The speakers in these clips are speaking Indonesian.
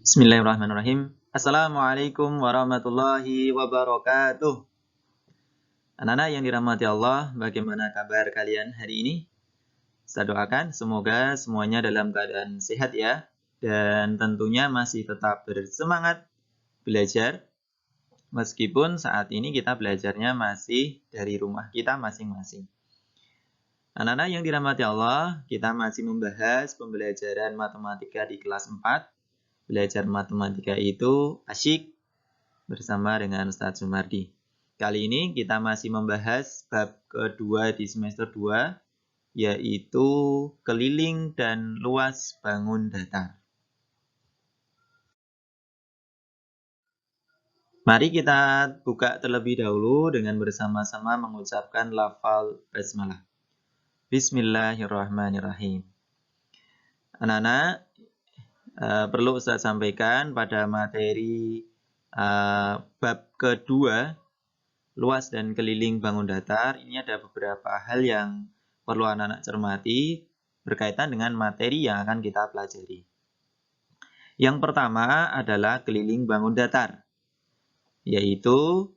Bismillahirrahmanirrahim. Assalamualaikum warahmatullahi wabarakatuh. Anak-anak yang dirahmati Allah, bagaimana kabar kalian hari ini? Saya doakan semoga semuanya dalam keadaan sehat ya. Dan tentunya masih tetap bersemangat belajar. Meskipun saat ini kita belajarnya masih dari rumah kita masing-masing. Anak-anak yang dirahmati Allah, kita masih membahas pembelajaran matematika di kelas 4. Belajar matematika itu asyik bersama dengan Ustadz Sumardi. Kali ini kita masih membahas bab kedua di semester 2, yaitu keliling dan luas bangun datar. Mari kita buka terlebih dahulu dengan bersama-sama mengucapkan lafal basmalah. Bismillahirrahmanirrahim. Anak-anak, perlu Ustadz sampaikan pada materi bab kedua, luas dan keliling bangun datar, ini ada beberapa hal yang perlu anak-anak cermati berkaitan dengan materi yang akan kita pelajari. Yang pertama adalah keliling bangun datar, yaitu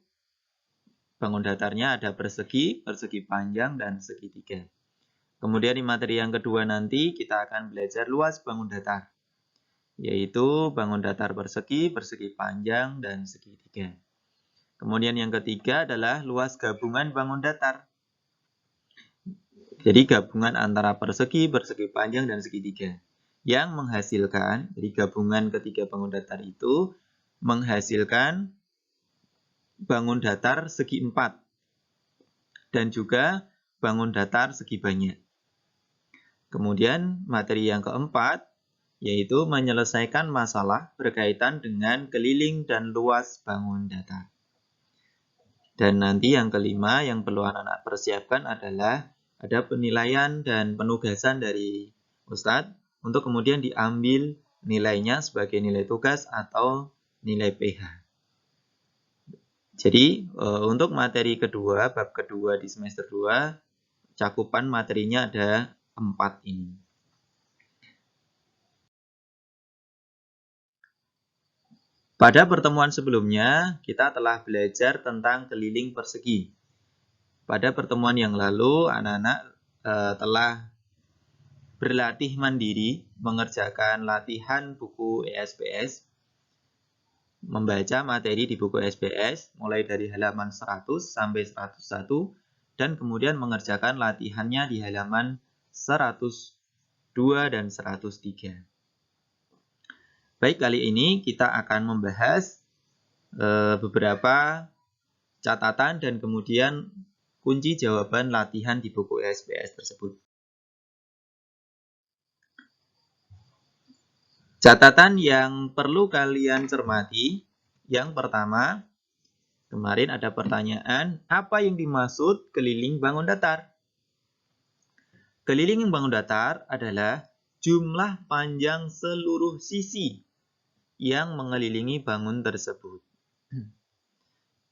bangun datarnya ada persegi, persegi panjang, dan segitiga. Kemudian di materi yang kedua nanti kita akan belajar luas bangun datar, yaitu bangun datar persegi, persegi panjang, dan segitiga. Kemudian yang ketiga adalah luas gabungan bangun datar. Jadi gabungan antara persegi, persegi panjang, dan segitiga. Yang menghasilkan, dari gabungan ketiga bangun datar itu, menghasilkan bangun datar segi 4. Dan juga bangun datar segi banyak. Kemudian materi yang keempat, yaitu menyelesaikan masalah berkaitan dengan keliling dan luas bangun datar. Dan nanti yang kelima yang perlu anak-anak persiapkan adalah ada penilaian dan penugasan dari Ustadz untuk kemudian diambil nilainya sebagai nilai tugas atau nilai PH. Jadi untuk materi kedua, bab kedua di semester 2, cakupan materinya ada 4 ini. Pada pertemuan sebelumnya, kita telah belajar tentang keliling persegi. Pada pertemuan yang lalu, anak-anak telah berlatih mandiri, mengerjakan latihan buku ESPS, membaca materi di buku ESPS, mulai dari halaman 100 sampai 101, dan kemudian mengerjakan latihannya di halaman 102 dan 103. Baik, kali ini kita akan membahas beberapa catatan dan kemudian kunci jawaban latihan di buku ESPS tersebut. Catatan yang perlu kalian cermati, yang pertama, kemarin ada pertanyaan, apa yang dimaksud keliling bangun datar? Keliling bangun datar adalah jumlah panjang seluruh sisi yang mengelilingi bangun tersebut.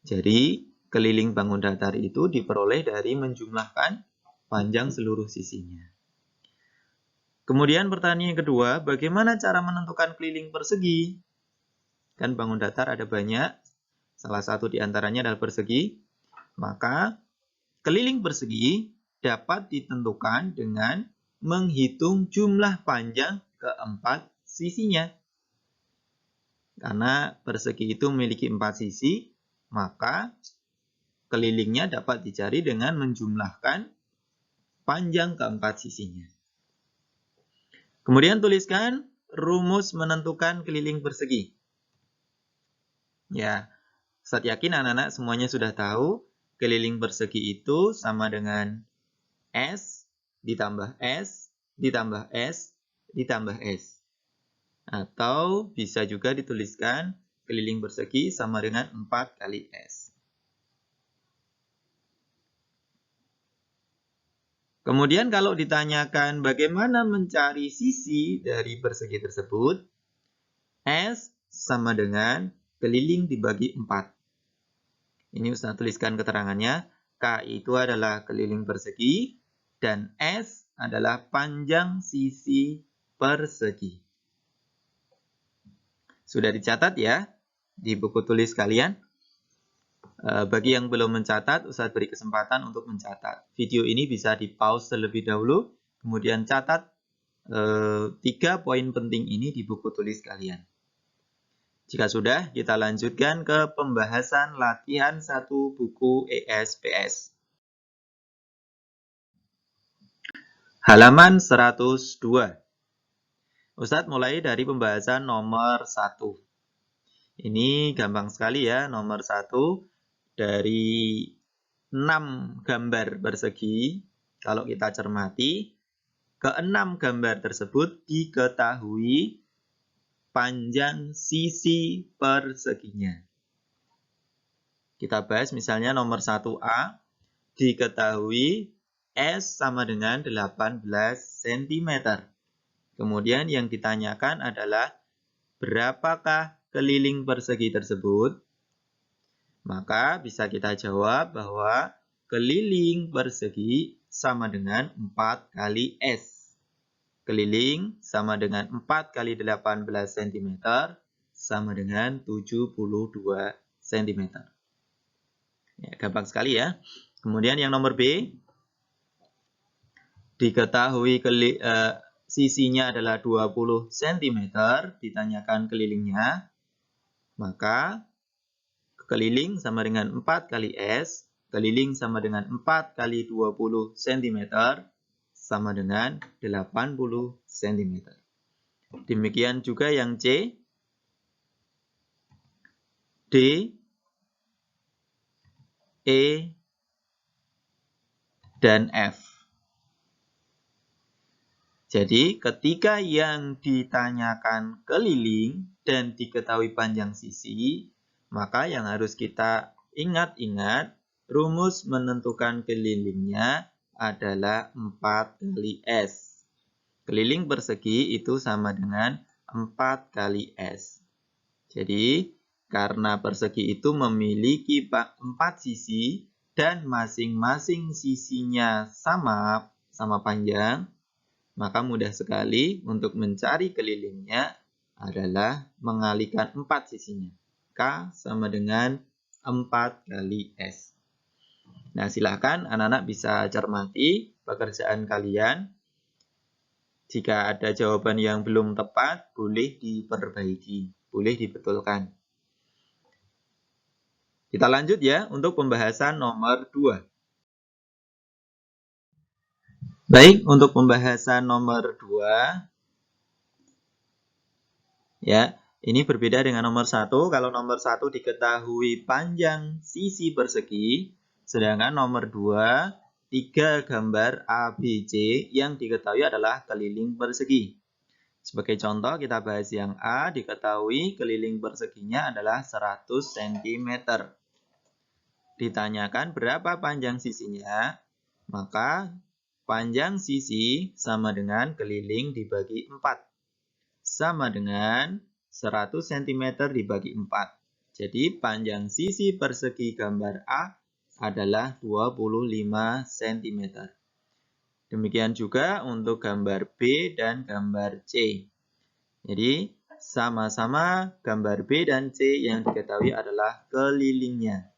Jadi, keliling bangun datar itu diperoleh dari menjumlahkan panjang seluruh sisinya. Kemudian pertanyaan yang kedua, bagaimana cara menentukan keliling persegi? Kan bangun datar ada banyak, salah satu diantaranya adalah persegi. Maka keliling persegi dapat ditentukan dengan menghitung jumlah panjang keempat sisinya. Karena persegi itu memiliki 4 sisi, maka kelilingnya dapat dicari dengan menjumlahkan panjang keempat sisinya. Kemudian tuliskan rumus menentukan keliling persegi. Ya, saya yakin anak-anak semuanya sudah tahu keliling persegi itu sama dengan S ditambah S ditambah S ditambah S. Atau bisa juga dituliskan keliling persegi sama dengan 4 kali S. Kemudian kalau ditanyakan bagaimana mencari sisi dari persegi tersebut, S sama dengan keliling dibagi 4. Ini Ustaz tuliskan keterangannya. K itu adalah keliling persegi dan S adalah panjang sisi persegi. Sudah dicatat ya di buku tulis kalian? Bagi yang belum mencatat, Ustadz beri kesempatan untuk mencatat. Video ini bisa di-pause terlebih dahulu, kemudian catat 3 poin penting ini di buku tulis kalian. Jika sudah, kita lanjutkan ke pembahasan latihan 1 buku ESPS. Halaman 102. Ustadz mulai dari pembahasan nomor 1. Ini gampang sekali ya, nomor 1. Dari 6 gambar persegi, kalau kita cermati, ke-6 gambar tersebut diketahui panjang sisi perseginya. Kita bahas misalnya nomor 1A, diketahui S sama dengan 18 cm. Kemudian yang ditanyakan adalah berapakah keliling persegi tersebut? Maka bisa kita jawab bahwa keliling persegi sama dengan 4 kali S. Keliling sama dengan 4 kali 18 cm sama dengan 72 cm. Ya, gampang sekali ya. Kemudian yang nomor B, diketahui sisinya adalah 20 cm, ditanyakan kelilingnya, maka keliling sama dengan 4 kali S, keliling sama dengan 4 kali 20 cm, sama dengan 80 cm. Demikian juga yang C, D, E, dan F. Jadi ketika yang ditanyakan keliling dan diketahui panjang sisi, maka yang harus kita ingat-ingat, rumus menentukan kelilingnya adalah 4 kali S. Keliling persegi itu sama dengan 4 kali S. Jadi, karena persegi itu memiliki 4 sisi dan masing-masing sisinya sama panjang, maka mudah sekali untuk mencari kelilingnya adalah mengalikan 4 sisinya. K sama dengan 4 kali S. Nah, silahkan anak-anak bisa cermati pekerjaan kalian. Jika ada jawaban yang belum tepat, boleh diperbaiki, boleh dibetulkan. Kita lanjut ya untuk pembahasan nomor 2. Baik, untuk pembahasan nomor 2, ya, ini berbeda dengan nomor 1. Kalau nomor 1 diketahui panjang sisi persegi, sedangkan nomor 2, 3 gambar ABC yang diketahui adalah keliling persegi. Sebagai contoh, kita bahas yang A, diketahui keliling perseginya adalah 100 cm. Ditanyakan berapa panjang sisinya, maka panjang sisi sama dengan keliling dibagi 4. Sama dengan 100 cm dibagi 4. Jadi panjang sisi persegi gambar A adalah 25 cm. Demikian juga untuk gambar B dan gambar C. Jadi sama-sama gambar B dan C yang diketahui adalah kelilingnya.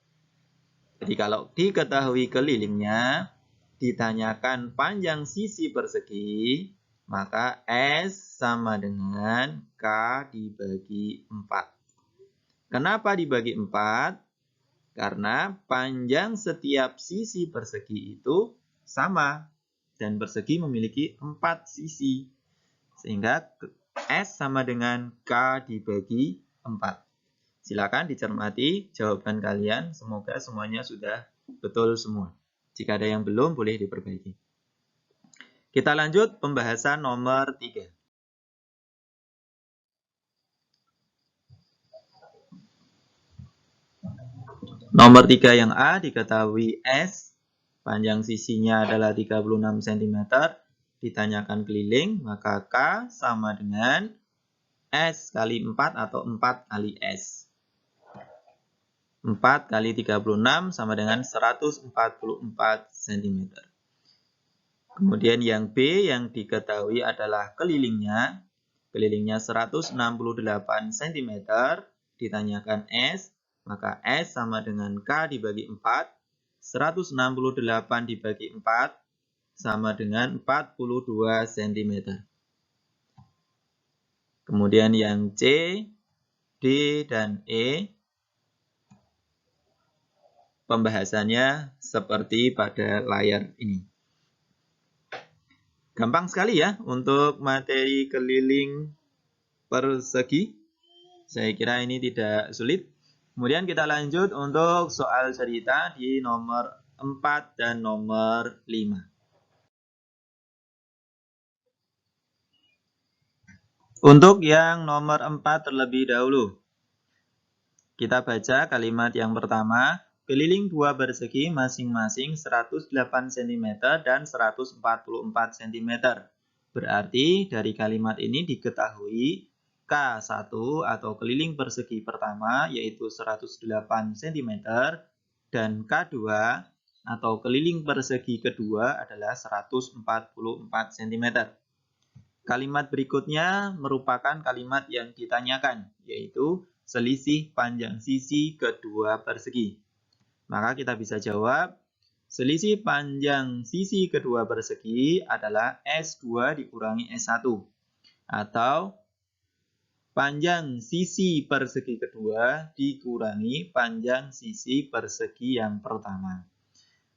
Jadi kalau diketahui kelilingnya, ditanyakan panjang sisi persegi, maka S sama dengan K dibagi 4. Kenapa dibagi 4? Karena panjang setiap sisi persegi itu sama. Dan persegi memiliki 4 sisi. Sehingga S sama dengan K dibagi 4. Silakan dicermati jawaban kalian. Semoga semuanya sudah betul semua. Jika ada yang belum, boleh diperbaiki. Kita lanjut pembahasan nomor 3. Nomor 3 yang A, diketahui S, panjang sisinya adalah 36 cm, ditanyakan keliling, maka K sama dengan S kali 4 atau 4 kali S. 4 kali 36 sama dengan 144 cm. Kemudian yang B yang diketahui adalah kelilingnya. kelilingnya 168 cm, ditanyakan S, maka S sama dengan K dibagi 4, 168 dibagi 4 sama dengan 42 cm. Kemudian yang C, D, dan E, pembahasannya seperti pada layar ini. Gampang sekali ya untuk materi keliling persegi. Saya kira ini tidak sulit. Kemudian kita lanjut untuk soal cerita di nomor 4 dan nomor 5. Untuk yang nomor 4 terlebih dahulu, kita baca kalimat yang pertama. Keliling dua persegi masing-masing 108 cm dan 144 cm. Berarti dari kalimat ini diketahui K1 atau keliling persegi pertama yaitu 108 cm dan K2 atau keliling persegi kedua adalah 144 cm. Kalimat berikutnya merupakan kalimat yang ditanyakan, yaitu selisih panjang sisi kedua persegi. Maka kita bisa jawab, selisih panjang sisi kedua persegi adalah S2 dikurangi S1. Atau panjang sisi persegi kedua dikurangi panjang sisi persegi yang pertama.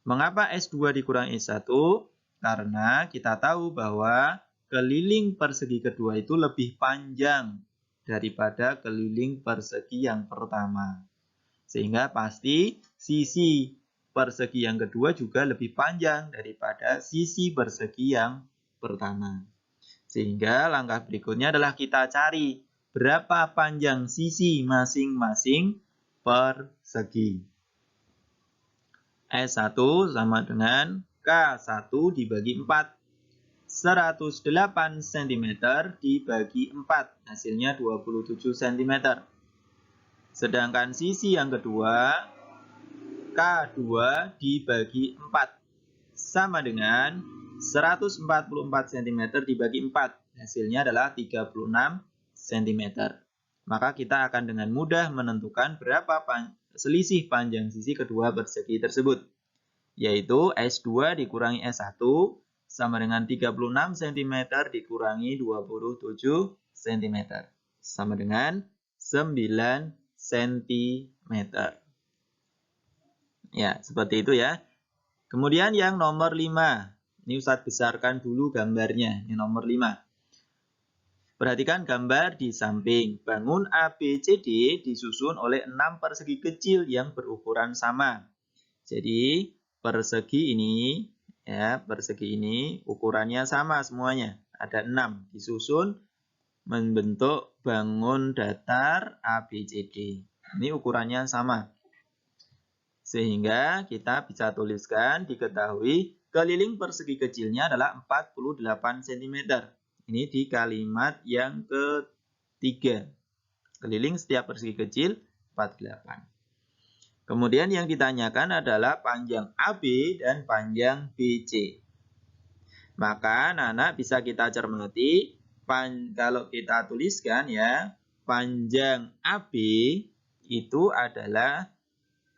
Mengapa S2 dikurangi S1? Karena kita tahu bahwa keliling persegi kedua itu lebih panjang daripada keliling persegi yang pertama. Sehingga pasti sisi persegi yang kedua juga lebih panjang daripada sisi persegi yang pertama. Sehingga langkah berikutnya adalah kita cari berapa panjang sisi masing-masing persegi. S1 sama dengan K1 dibagi 4. 108 cm dibagi 4, hasilnya 27 cm. Sedangkan sisi yang kedua, K2 dibagi 4, sama dengan 144 cm dibagi 4, hasilnya adalah 36 cm. Maka kita akan dengan mudah menentukan berapa selisih panjang sisi kedua persegi tersebut, yaitu S2 dikurangi S1, sama dengan 36 cm dikurangi 27 cm. Sama dengan 9 cm. Ya, seperti itu ya. Kemudian yang nomor 5. Ini Ustadz besarkan dulu gambarnya. Ini nomor 5. Perhatikan gambar di samping. Bangun ABCD disusun oleh 6 persegi kecil yang berukuran sama. Jadi, persegi ini ukurannya sama semuanya. Ada 6 disusun membentuk bangun datar ABCD. Ini ukurannya sama. Sehingga kita bisa tuliskan, diketahui keliling persegi kecilnya adalah 48 cm. Ini di kalimat yang ketiga. Keliling setiap persegi kecil 48. Kemudian yang ditanyakan adalah panjang AB dan panjang BC. Maka anak-anak bisa kita cermati, kalau kita tuliskan ya, panjang AB itu adalah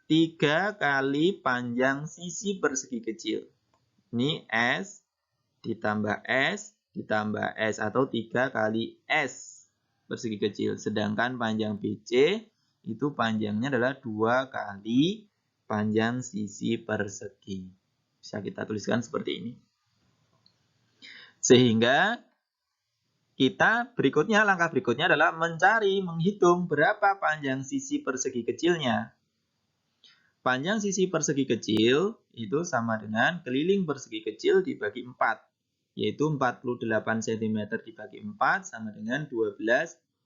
3 kali panjang sisi persegi kecil. Ini S ditambah S ditambah S atau 3 kali S persegi kecil. Sedangkan panjang BC itu panjangnya adalah 2 kali panjang sisi persegi. Bisa kita tuliskan seperti ini. Sehingga langkah berikutnya adalah menghitung berapa panjang sisi persegi kecilnya. Panjang sisi persegi kecil itu sama dengan keliling persegi kecil dibagi 4. Yaitu 48 cm dibagi 4 sama dengan 12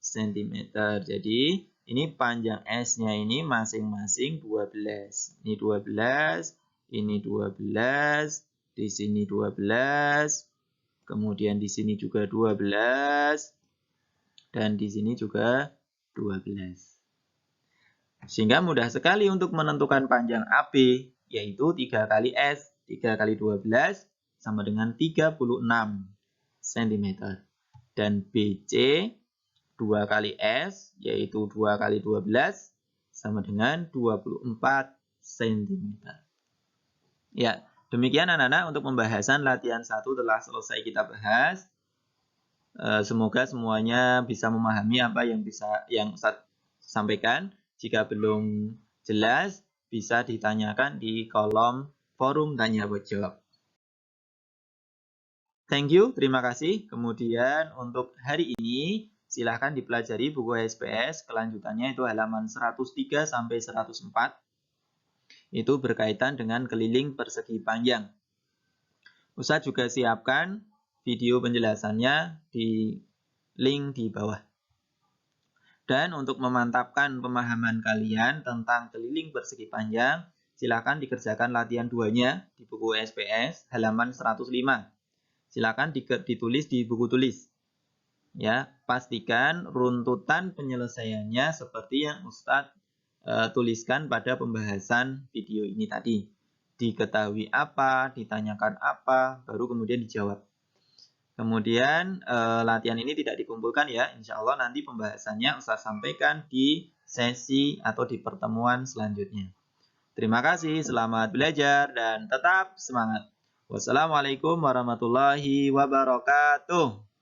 cm. Jadi ini panjang S-nya ini masing-masing 12. Ini 12, ini 12, di sini 12, kemudian di sini juga 12, dan di sini juga 12. Sehingga mudah sekali untuk menentukan panjang AB, yaitu 3 kali S. 3 kali 12 sama dengan 36 cm. Dan BC 2 kali S, yaitu 2 kali 12, sama dengan 24 cm. Ya, demikian anak-anak untuk pembahasan latihan 1 telah selesai kita bahas. Semoga semuanya bisa memahami apa yang Ustaz sampaikan. Jika belum jelas, bisa ditanyakan di kolom forum tanya jawab. Thank you, terima kasih. Kemudian untuk hari ini, silahkan dipelajari buku SPS. Kelanjutannya itu halaman 103 sampai 104. Itu berkaitan dengan keliling persegi panjang. Ustaz juga siapkan video penjelasannya di link di bawah. Dan untuk memantapkan pemahaman kalian tentang keliling persegi panjang, silakan dikerjakan latihan 2-nya di buku SPS halaman 105. Silakan ditulis di buku tulis. Ya, pastikan runtutan penyelesaiannya seperti yang Ustadz tuliskan pada pembahasan video ini tadi. Diketahui apa, ditanyakan apa, baru kemudian dijawab. Kemudian latihan ini tidak dikumpulkan ya, insya Allah nanti pembahasannya Ustaz sampaikan di sesi atau di pertemuan selanjutnya. Terima kasih, selamat belajar dan tetap semangat. Wassalamualaikum warahmatullahi wabarakatuh.